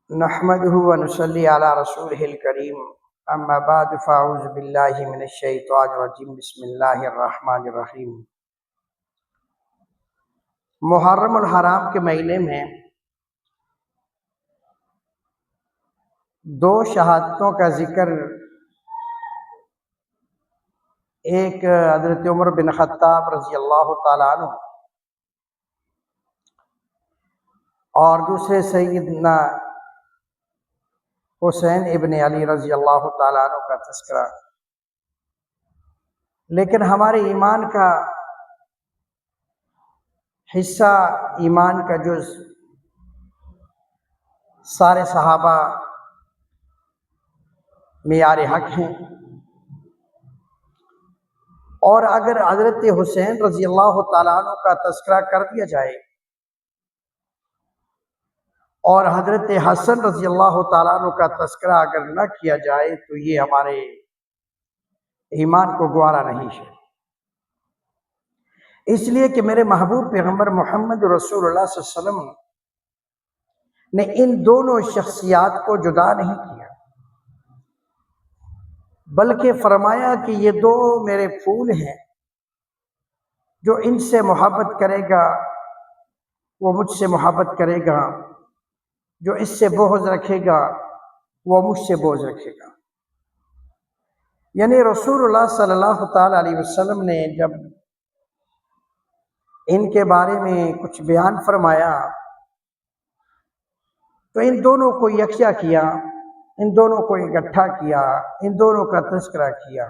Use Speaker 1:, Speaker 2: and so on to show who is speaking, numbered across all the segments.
Speaker 1: نحمده ونصلي على رسوله الكريم اما بعد فاعوذ بالله من الشیطان الرجیم بسم اللہ الرحمن الرحیم۔ محرم الحرام کے مہینے میں دو شہادتوں کا ذکر، ایک حضرت عمر بن خطاب رضی اللہ تعالیٰ عنہ اور دوسرے سیدنا حسین ابن علی رضی اللہ تعالیٰ عنہ کا تذکرہ۔ لیکن ہمارے ایمان کا حصہ، ایمان کا جز سارے صحابہ معیار حق ہیں، اور اگر حضرت حسین رضی اللہ تعالیٰ عنہ کا تذکرہ کر دیا جائے اور حضرت حسن رضی اللہ تعالیٰ عنہ کا تذکرہ اگر نہ کیا جائے تو یہ ہمارے ایمان کو گوارا نہیں ہے۔ اس لیے کہ میرے محبوب پیغمبر محمد رسول اللہ صلی اللہ علیہ وسلم نے ان دونوں شخصیات کو جدا نہیں کیا، بلکہ فرمایا کہ یہ دو میرے پھول ہیں، جو ان سے محبت کرے گا وہ مجھ سے محبت کرے گا، جو اس سے بغض رکھے گا وہ مجھ سے بغض رکھے گا۔ یعنی رسول اللہ صلی اللہ تعالیٰ علیہ وسلم نے جب ان کے بارے میں کچھ بیان فرمایا تو ان دونوں کو یکجا کیا، ان دونوں کو اکٹھا کیا، ان دونوں کا تذکرہ کیا۔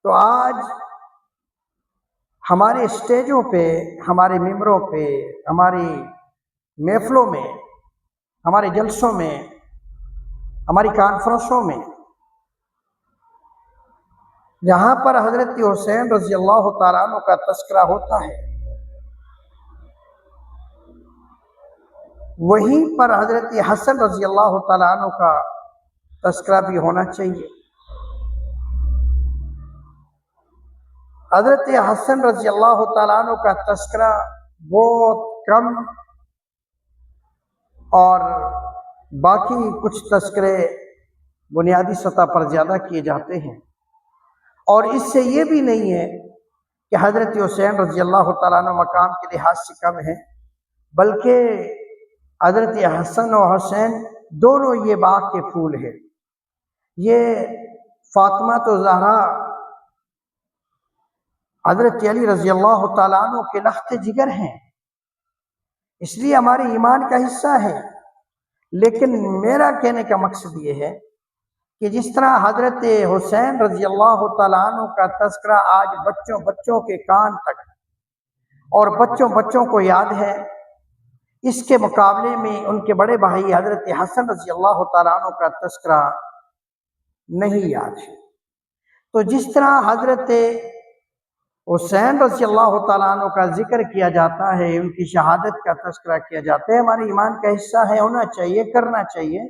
Speaker 1: تو آج ہمارے اسٹیجوں پہ، ہمارے ممبروں پہ، ہماری محفلوں میں، ہمارے جلسوں میں، ہماری کانفرنسوں میں، جہاں پر حضرت حسین رضی اللہ تعالیٰ عنہ کا تذکرہ ہوتا ہے، وہیں پر حضرت حسن رضی اللہ تعالیٰ عنہ کا تذکرہ بھی ہونا چاہیے۔ حضرت حسن رضی اللہ تعالیٰ عنہ کا تذکرہ بہت کم اور باقی کچھ تذکرے بنیادی سطح پر زیادہ کیے جاتے ہیں، اور اس سے یہ بھی نہیں ہے کہ حضرت حسین رضی اللہ تعالیٰ عنہ مقام کے لحاظ سے کم ہے، بلکہ حضرت حسن و حسین دونوں یہ باغ کے پھول ہیں۔ یہ فاطمہ تو زہرا حضرت علی رضی اللہ تعالیٰ عنہ کے لخت جگر ہیں، اس لیے ہمارے ایمان کا حصہ ہے۔ لیکن میرا کہنے کا مقصد یہ ہے کہ جس طرح حضرت حسین رضی اللہ تعالیٰ عنہ کا تذکرہ آج بچوں کے کان تک اور بچوں کو یاد ہے، اس کے مقابلے میں ان کے بڑے بھائی حضرت حسن رضی اللہ تعالیٰ عنہ کا تذکرہ نہیں یاد ہے۔ تو جس طرح حضرت حسین رضی اللہ تعالیٰ عنہ کا ذکر کیا جاتا ہے، ان کی شہادت کا تذکرہ کیا جاتا ہے، ہمارے ایمان کا حصہ ہے، ہونا چاہیے، کرنا چاہیے۔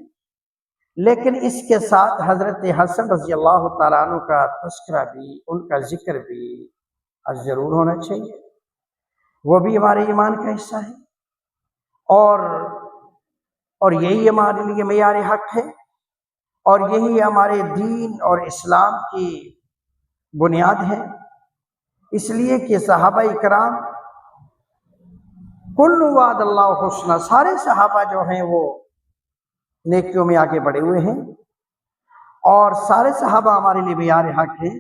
Speaker 1: لیکن اس کے ساتھ حضرت حسن رضی اللہ تعالیٰ عنہ کا تذکرہ بھی، ان کا ذکر بھی ضرور ہونا چاہیے، وہ بھی ہمارے ایمان کا حصہ ہے، اور یہی ہمارے لیے معیار حق ہے، اور یہی ہمارے دین اور اسلام کی بنیاد ہے۔ اس لیے کہ صحابہ کرام کل وعد اللہ حسنہ، سارے صحابہ جو ہیں وہ نیکیوں میں آگے بڑھے ہوئے ہیں، اور سارے صحابہ ہمارے لیے معیار حق ہیں۔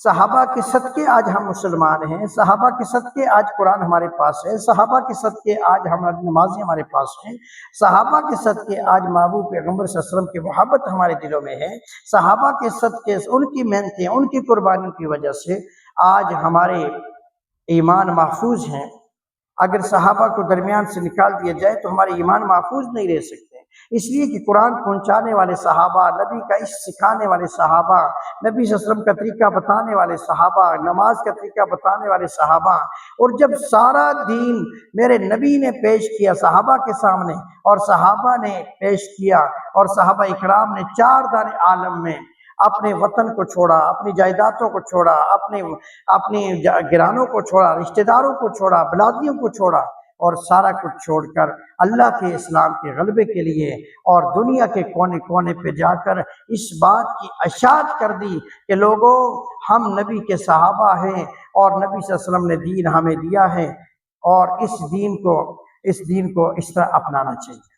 Speaker 1: صحابہ کے صدقے آج ہم مسلمان ہیں، صحابہ کے صدقے آج قرآن ہمارے پاس ہے، صحابہ کے صدقے آج ہم نمازی ہمارے پاس ہیں، صحابہ کے صدقے آج محبوب پیغمبر صلی اللہ علیہ وسلم کی محبت ہمارے دلوں میں ہے، صحابہ کے صدقے، ان کی محنتیں، ان کی قربانیوں کی وجہ سے آج ہمارے ایمان محفوظ ہیں۔ اگر صحابہ کو درمیان سے نکال دیا جائے تو ہمارے ایمان محفوظ نہیں رہ سکتے، اس لیے کہ قرآن پہنچانے والے صحابہ، نبی کا عشق سکھانے والے صحابہ، نبی صلی اللہ علیہ وسلم کا طریقہ بتانے والے صحابہ، نماز کا طریقہ بتانے والے صحابہ، اور جب سارا دین میرے نبی نے پیش کیا صحابہ کے سامنے، اور صحابہ نے پیش کیا، اور صحابہ اکرام نے چار دار عالم میں اپنے وطن کو چھوڑا، اپنی جائیدادوں کو چھوڑا، اپنی گرانوں کو چھوڑا، رشتہ داروں کو چھوڑا، بلادیوں کو چھوڑا، اور سارا کچھ چھوڑ کر اللہ کے اسلام کے غلبے کے لیے اور دنیا کے کونے کونے پہ جا کر اس بات کی اشاعت کر دی کہ لوگوں ہم نبی کے صحابہ ہیں اور نبی صلی اللہ علیہ وسلم نے دین ہمیں دیا ہے اور اس دین کو اس طرح اپنانا چاہیے۔